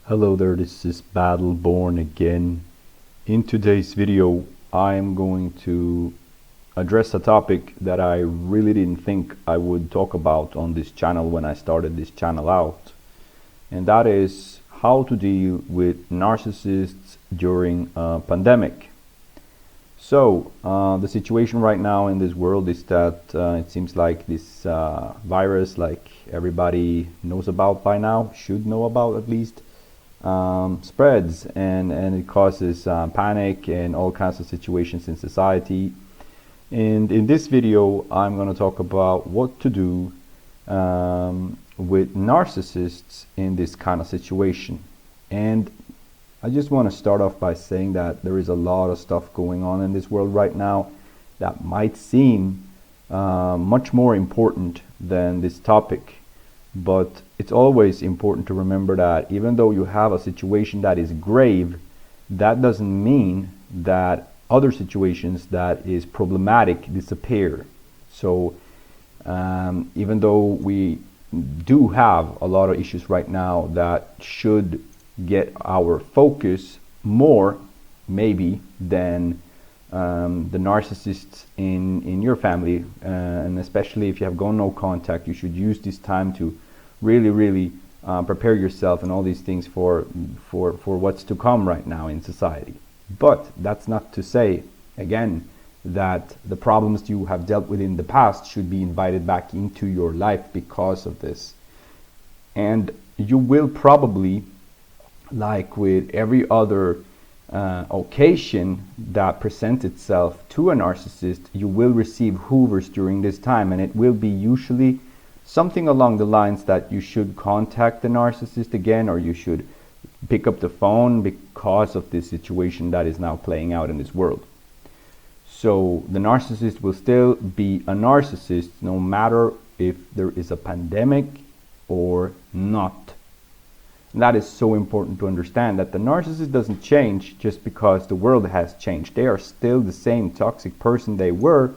Hello there, this is Battleborn again. In today's video, I am going to address a topic that I really didn't think I would talk about on this channel when I started this channel out. And that is how to deal with narcissists during a pandemic. So, the situation right now in this world is that it seems like this virus, like everybody knows about by now, should know about at least, spreads and it causes panic and all kinds of situations in society. And in this video I'm going to talk about what to do with narcissists in this kind of situation. And I just want to start off by saying that there is a lot of stuff going on in this world right now that might seem much more important than this topic. But it's always important to remember that even though you have a situation that is grave, that doesn't mean that other situations that is problematic disappear. So even though we do have a lot of issues right now that should get our focus more maybe than the narcissists in your family, and especially if you have gone no contact, you should use this time to really prepare yourself and all these things for what's to come right now in society. But that's not to say, again, that the problems you have dealt with in the past should be invited back into your life because of this. And you will probably, like with every other occasion that presents itself to a narcissist, you will receive hoovers during this time, and it will be usually something along the lines that you should contact the narcissist again, or you should pick up the phone because of this situation that is now playing out in this world. So the narcissist will still be a narcissist no matter if there is a pandemic or not. And that is so important to understand, that the narcissist doesn't change just because the world has changed. They are still the same toxic person they were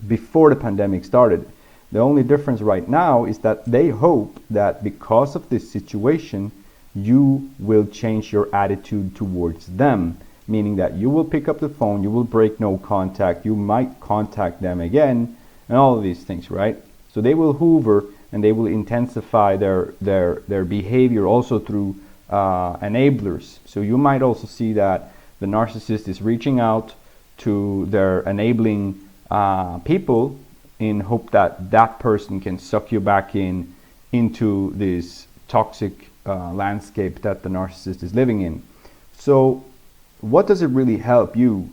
before the pandemic started. The only difference right now is that they hope that because of this situation, you will change your attitude towards them, meaning that you will pick up the phone, you will break no contact, you might contact them again, and all of these things, right? So they will hoover and they will intensify their behavior also through enablers. So you might also see that the narcissist is reaching out to their enabling people in hope that that person can suck you back into this toxic landscape that the narcissist is living in. So what does it really help you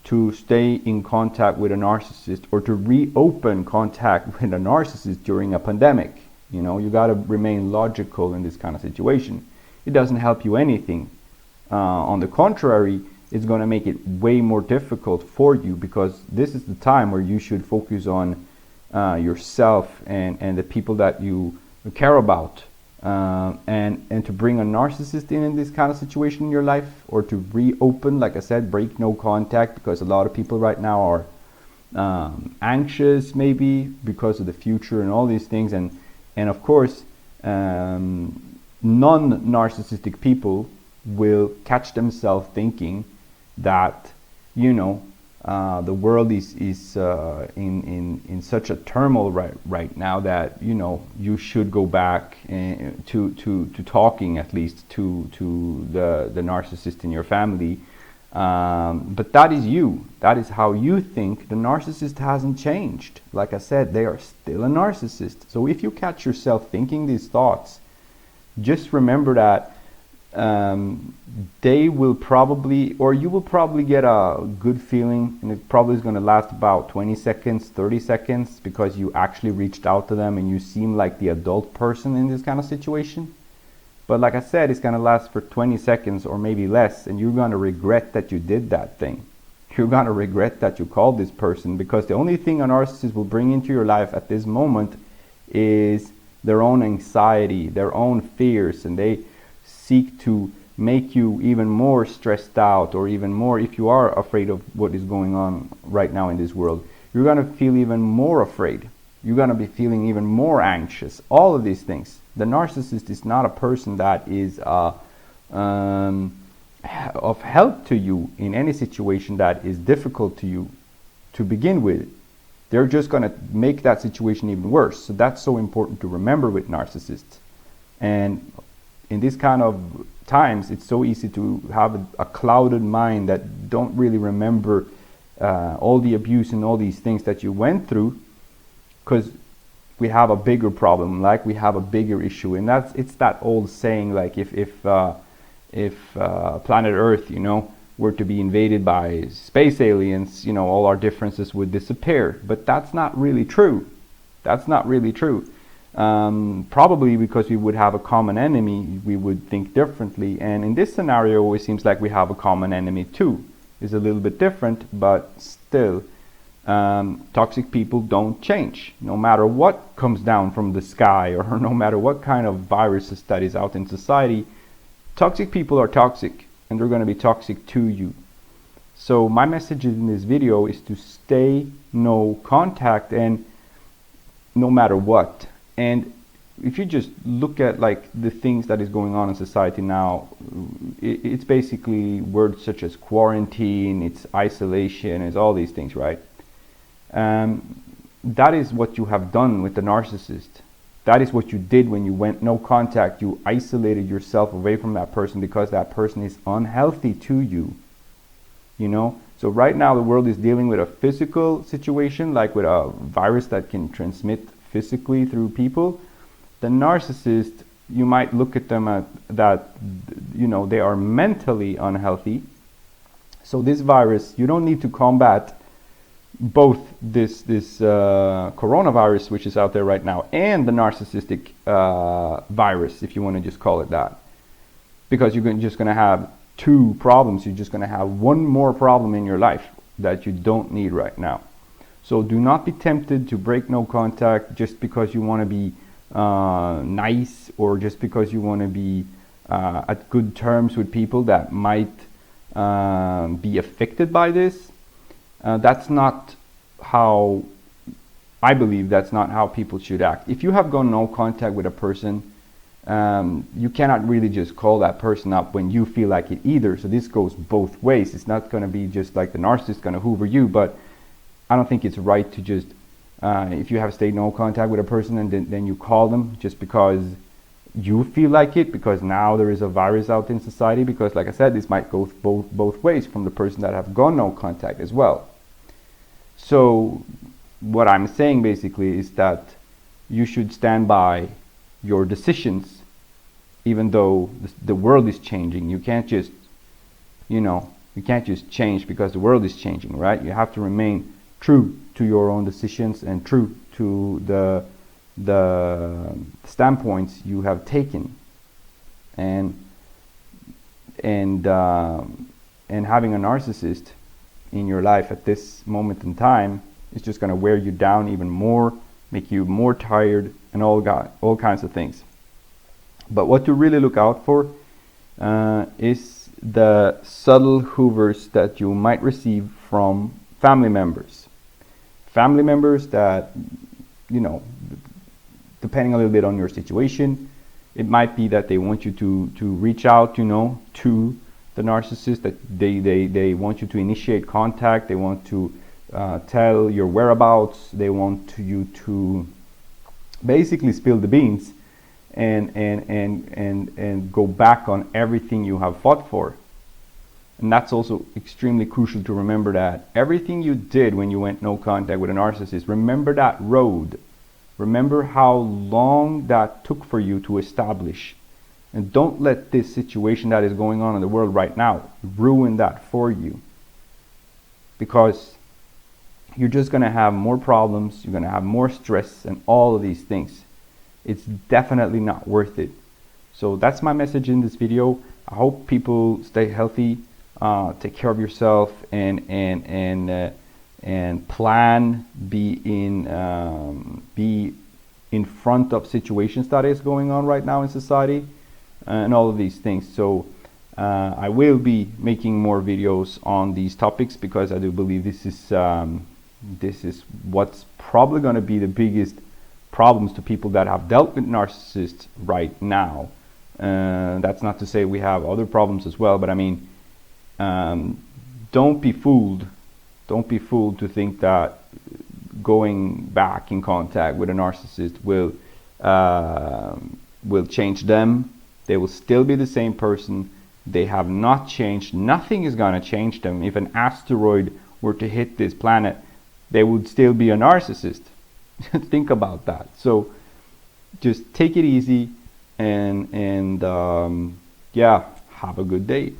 to stay in contact with a narcissist, or to reopen contact with a narcissist during a pandemic? You know, you got to remain logical in this kind of situation. It doesn't help you anything. On the contrary, it's going to make it way more difficult for you, because this is the time where you should focus on yourself and the people that you care about, and to bring a narcissist in this kind of situation in your life, or to reopen, like I said, break no contact, because a lot of people right now are anxious maybe because of the future and all these things, and of course non-narcissistic people will catch themselves thinking that, you know, the world is in such a turmoil right now that, you know, you should go back to talking at least to the narcissist in your family. But that is you. That is how you think. The narcissist hasn't changed. Like I said, they are still a narcissist. So if you catch yourself thinking these thoughts, just remember that they will probably, or you will probably get a good feeling, and it probably is going to last about 20 seconds, 30 seconds, because you actually reached out to them and you seem like the adult person in this kind of situation. But like I said, it's going to last for 20 seconds or maybe less, and you're going to regret that you did that thing. You're going to regret that you called this person, because the only thing a narcissist will bring into your life at this moment is their own anxiety, their own fears, and they seek to make you even more stressed out, or even more, if you are afraid of what is going on right now in this world, you're going to feel even more afraid. You're going to be feeling even more anxious. All of these things. The narcissist is not a person that is um, of help to you in any situation that is difficult to you to begin with. They're just going to make that situation even worse. So that's so important to remember with narcissists. And in this kind of times, it's so easy to have a clouded mind that don't really remember all the abuse and all these things that you went through, because we have a bigger problem, like we have a bigger issue. And it's that old saying, like if planet Earth, were to be invaded by space aliens, all our differences would disappear. But that's not really true. That's not really true. Probably because we would have a common enemy, we would think differently. And in this scenario, it seems like we have a common enemy too. It's a little bit different, but still, toxic people don't change. No matter what comes down from the sky, or no matter what kind of viruses that is out in society, toxic people are toxic, and they're going to be toxic to you. So my message in this video is to stay no contact, and no matter what. And if you just look at like the things that is going on in society now, it's basically words such as quarantine, it's isolation, it's all these things, right? That is what you have done with the narcissist. That is what you did when you went no contact. You isolated yourself away from that person because that person is unhealthy to you. So right now the world is dealing with a physical situation, like with a virus that can transmit physically through people. The narcissist, you might look at them at that, they are mentally unhealthy. So this virus, you don't need to combat both this coronavirus, which is out there right now, and the narcissistic virus, if you want to just call it that, because you're just going to have two problems. You're just going to have one more problem in your life that you don't need right now. So do not be tempted to break no contact just because you want to be nice, or just because you want to be at good terms with people that might be affected by this. That's not how, I believe that's not how people should act. If you have gone no contact with a person, you cannot really just call that person up when you feel like it either. So this goes both ways. It's not going to be just like the narcissist going to hoover you, but I don't think it's right to just, if you have stayed no contact with a person and then you call them just because you feel like it, because now there is a virus out in society, because like I said, this might go both ways from the person that have gone no contact as well. So what I'm saying basically is that you should stand by your decisions, even though the world is changing. You can't just, you can't just change because the world is changing, right? You have to remain true to your own decisions and true to the standpoints you have taken. And having a narcissist in your life at this moment in time is just going to wear you down even more, make you more tired, and all kinds of things. But what to really look out for is the subtle hoovers that you might receive from family members. Family members that, depending a little bit on your situation, it might be that they want you to reach out, to the narcissist, that they want you to initiate contact, they want to tell your whereabouts, they want you to basically spill the beans and go back on everything you have fought for. And that's also extremely crucial to remember, that everything you did when you went no contact with a narcissist, remember that road. Remember how long that took for you to establish. And don't let this situation that is going on in the world right now ruin that for you. Because you're just going to have more problems, you're going to have more stress and all of these things. It's definitely not worth it. So that's my message in this video. I hope people stay healthy, take care of yourself, and plan, be in front of situations that is going on right now in society, and all of these things. So I will be making more videos on these topics, because I do believe this is what's probably going to be the biggest problems to people that have dealt with narcissists right now. That's not to say we have other problems as well, but I mean, don't be fooled. Don't be fooled to think that going back in contact with a narcissist will change them. They will still be the same person. They have not changed. Nothing is going to change them. If an asteroid were to hit this planet, they would still be a narcissist. Think about that. So just take it easy and yeah, have a good day.